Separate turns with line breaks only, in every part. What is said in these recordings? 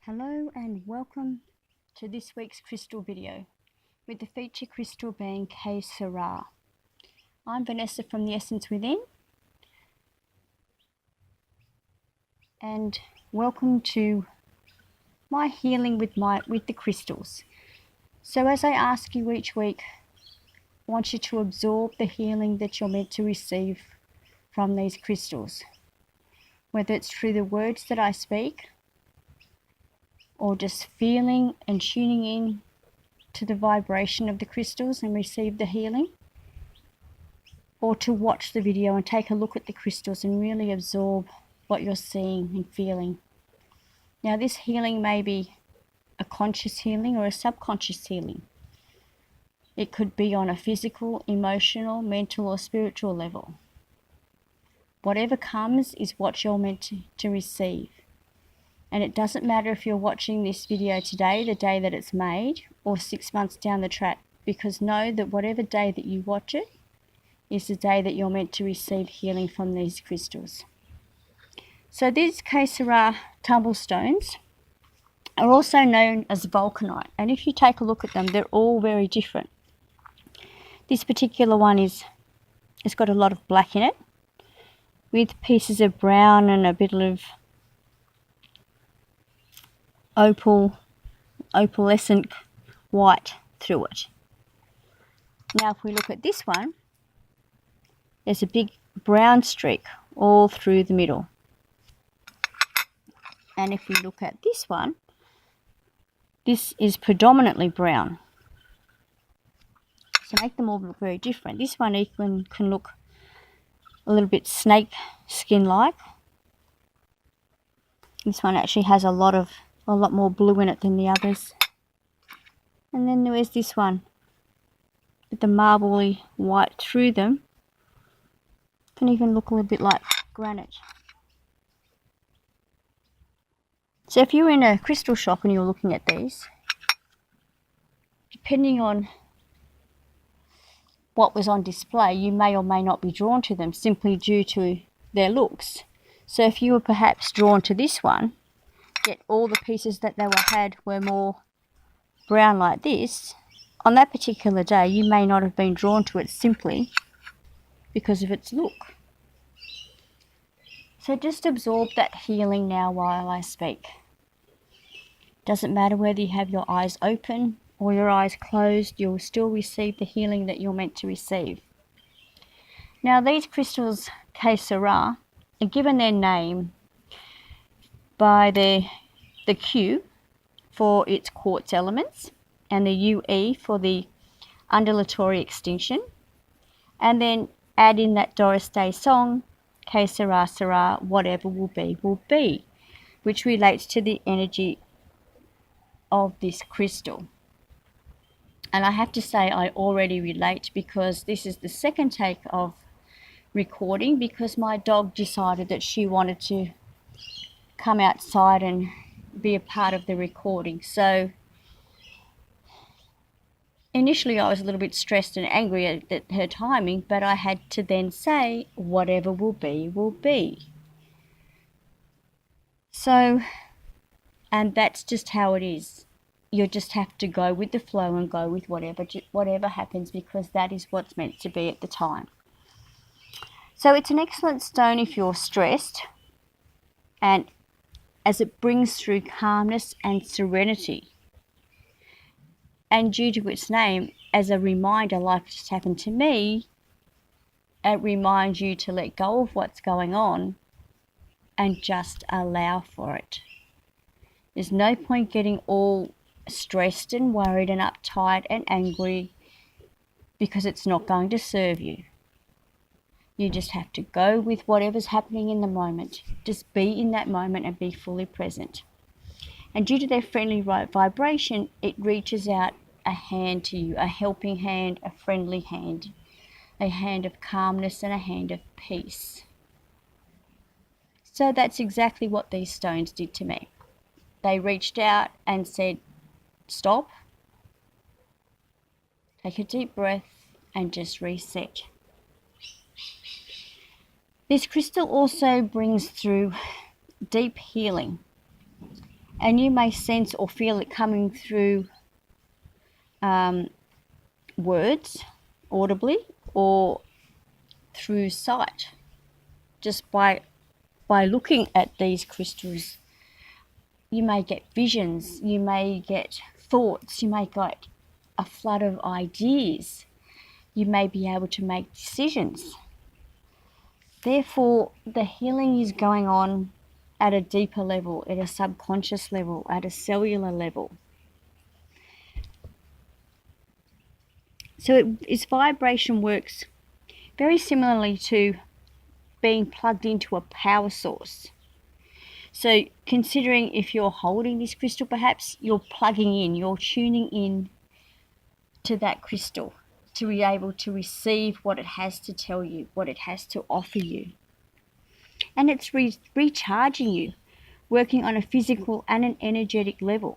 Hello and welcome to this week's crystal video, with the feature crystal being Que Sera. I'm Vanessa from The Essence Within, and welcome to my healing with the crystals. So as I ask you each week, I want you to absorb the healing that you're meant to receive from these crystals, whether it's through the words that I speak, or just feeling and tuning in to the vibration of the crystals and receive the healing, or to watch the video and take a look at the crystals and really absorb what you're seeing and feeling. Now, this healing may be a conscious healing or a subconscious healing. It could be on a physical, emotional, mental or spiritual level. Whatever comes is what you're meant to receive. And it doesn't matter if you're watching this video today, the day that it's made, or 6 months down the track, because know that whatever day that you watch it is the day that you're meant to receive healing from these crystals. So these Que Sera tumble stones are also known as vulcanite, and if you take a look at them, they're all very different. This particular one it's got a lot of black in it, with pieces of brown and a bit of opalescent white through it. Now if we look at this one, there's a big brown streak all through the middle. And if we look at this one, this is predominantly brown. So make them all look very different. This one even can look a little bit snake skin like. This one actually has a lot more blue in it than the others. And then there's this one with the marbly white through them. Can even look a little bit like granite. So if you're in a crystal shop and you're looking at these, depending on what was on display, you may or may not be drawn to them simply due to their looks. So if you were perhaps drawn to this one, yet all the pieces that they had were more brown like this, on that particular day you may not have been drawn to it simply because of its look. So just absorb that healing now while I speak. Doesn't matter whether you have your eyes open or your eyes closed, you'll still receive the healing that you're meant to receive. Now these crystals, Que Sera, are given their name by the Q for its quartz elements, and the UE for the undulatory extinction, and then add in that Doris Day song, Que Sera, Sera, whatever will be, which relates to the energy of this crystal. And I have to say I already relate, because this is the second take of recording, because my dog decided that she wanted to come outside and be a part of the recording. So initially I was a little bit stressed and angry at her timing, but I had to then say whatever will be. So, and that's just how it is. You just have to go with the flow and go with whatever happens, because that is what's meant to be at the time. So it's an excellent stone if you're stressed, and as it brings through calmness and serenity. And due to its name, as a reminder, like just happened to me, it reminds you to let go of what's going on and just allow for it. There's no point getting all stressed and worried and uptight and angry, because it's not going to serve you. You just have to go with whatever's happening in the moment. Just be in that moment and be fully present. And due to their friendly vibration, it reaches out a hand to you, a helping hand, a friendly hand, a hand of calmness and a hand of peace. So that's exactly what these stones did to me. They reached out and said, stop, take a deep breath and just reset. This crystal also brings through deep healing And you may sense or feel it coming through words audibly or through sight, just by looking at these crystals. You may get visions, you may get thoughts, you may get a flood of ideas, you may be able to make decisions. Therefore, the healing is going on at a deeper level, at a subconscious level, at a cellular level. So its vibration works very similarly to being plugged into a power source. So considering if you're holding this crystal, perhaps you're plugging in, you're tuning in to that crystal to be able to receive what it has to tell you, what it has to offer you. And it's recharging you, working on a physical and an energetic level.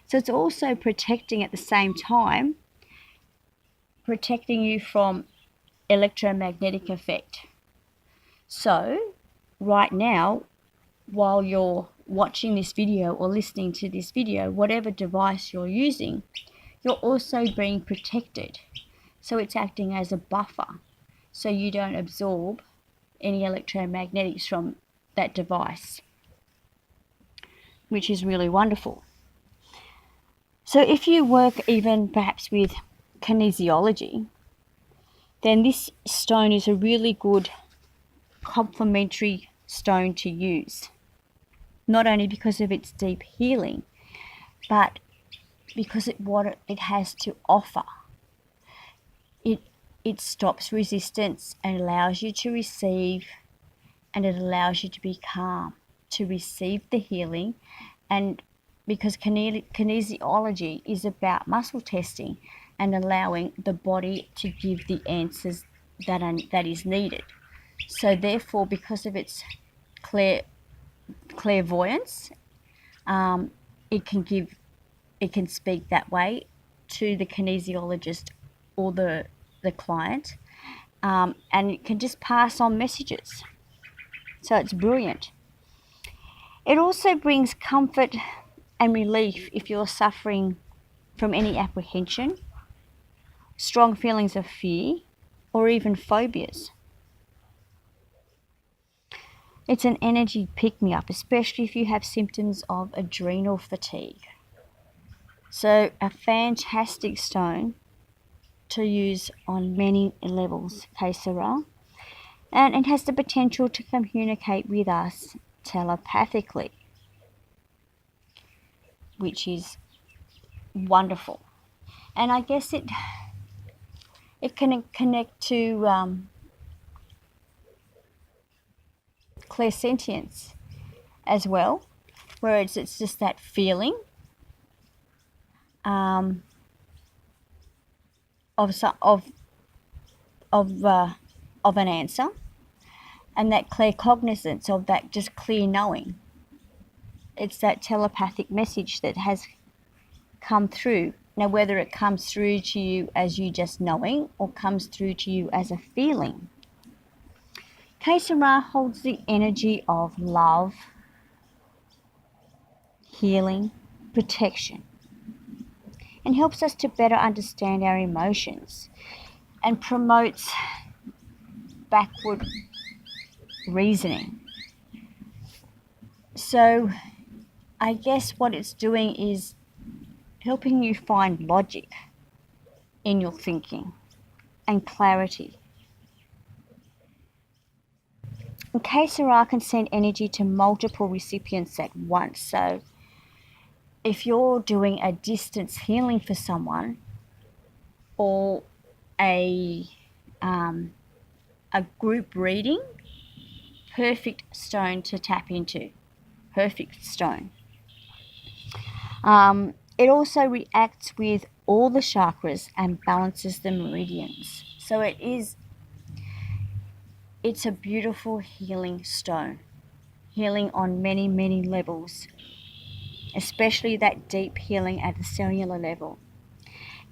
So it's also protecting at the same time, protecting you from electromagnetic effect. So right now, while you're watching this video or listening to this video, whatever device you're using, you're also being protected. So it's acting as a buffer, so you don't absorb any electromagnetics from that device, which is really wonderful. So if you work even perhaps with kinesiology, then this stone is a really good complementary stone to use, not only because of its deep healing, but because what it has to offer. It stops resistance and allows you to receive, and it allows you to be calm, to receive the healing. And because kinesiology is about muscle testing and allowing the body to give the answers that is needed. So therefore, because of its clairvoyance, it can speak that way to the kinesiologist or the client, and it can just pass on messages. So it's brilliant. It also brings comfort and relief if you're suffering from any apprehension, strong feelings of fear, or even phobias. It's an energy pick-me-up, especially if you have symptoms of adrenal fatigue. So a fantastic stone to use on many levels, Que Sera. And it has the potential to communicate with us telepathically, which is wonderful. And I guess it can connect to clairsentience as well, where it's just that feeling of an answer, and that claircognizance of that just clear knowing. It's that telepathic message that has come through. Now, whether it comes through to you as you just knowing or comes through to you as a feeling. Que Sera holds the energy of love, healing, protection, and helps us to better understand our emotions and promotes backward reasoning. So I guess what it's doing is helping you find logic in your thinking and clarity. And Que Sera can send energy to multiple recipients at once. So if you're doing a distance healing for someone, or a group reading, perfect stone to tap into. Perfect stone. It also reacts with all the chakras and balances the meridians. So it's a beautiful healing stone, healing on many, many levels, especially that deep healing at the cellular level.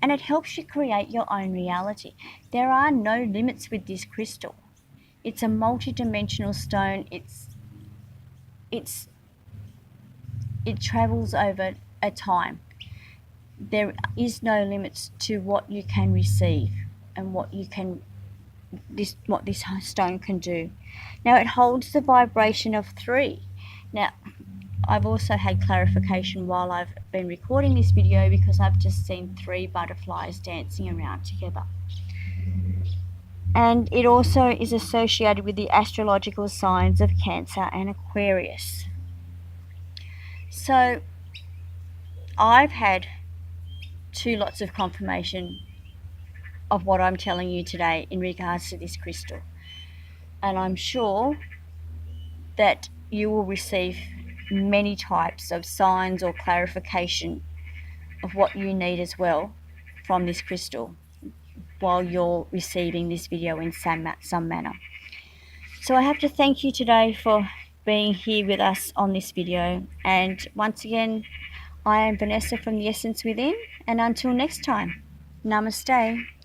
And it helps you create your own reality. There are no limits with this crystal. It's a multi-dimensional stone. It's it travels over a time. There is no limits to what you can receive and what this stone can do. Now it holds the vibration of 3. Now I've also had clarification while I've been recording this video, because I've just seen 3 butterflies dancing around together. And it also is associated with the astrological signs of Cancer and Aquarius. So I've had 2 lots of confirmation of what I'm telling you today in regards to this crystal. And I'm sure that you will receive many types of signs or clarification of what you need as well from this crystal while you're receiving this video in some manner. So I have to thank you today for being here with us on this video. And once again, I am Vanessa from The Essence Within, and until next time, namaste.